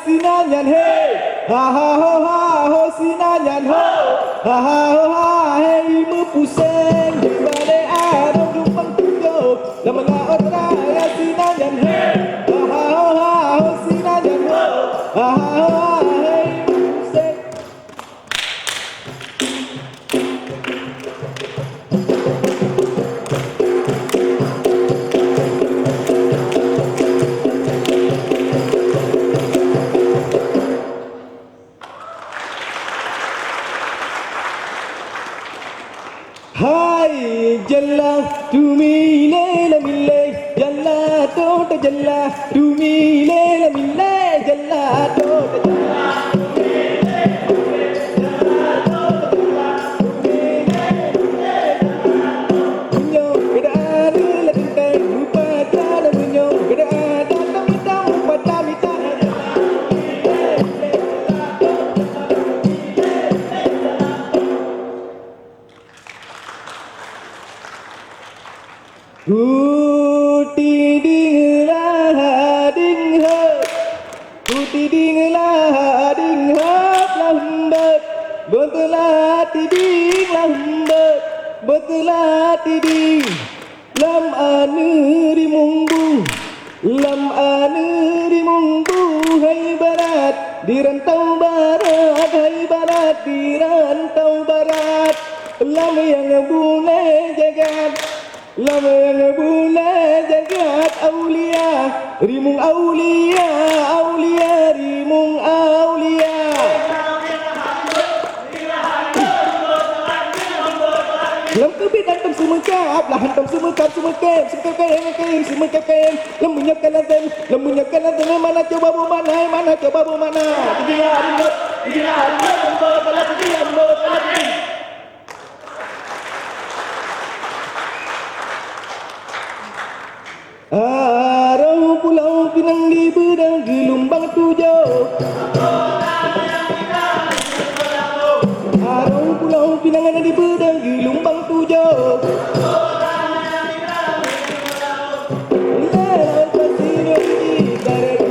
Sinanyan hey, ha ho sinanyan ho, ha ha hey mepusing di balik adong dumpang tunjuk, dan mengaut raya sinanyan hey, ha ho sinanyan ho, ha hey mepusing. Hai jalla tumi lela mille jalla tota jalla tumi lela mille jalla tota jalla Huti ding la ding ho, huti ding la ding ho, lambat betulah tiding lambat betulah tiding lam anu di mumbu lam anu di mumbu tunggu hai barat di rantau barat, hai barat di rantau barat. Lama yang boleh jagat, lama yang boleh jagat aulia, rimung aulia, aulia rimung aulia. Lam kebit antum semua kap, lah antum semua kap, semua kem, semua kem. Lam menyakan azan, mana coba bu mana, coba bu mana. Tiga hari, bala tiga, bala tiga. Arau pulau Pinang di bedang gelombang tujuh. Arau pulau Pinang ada di bedang gelombang tujuh. Laut pasir di darat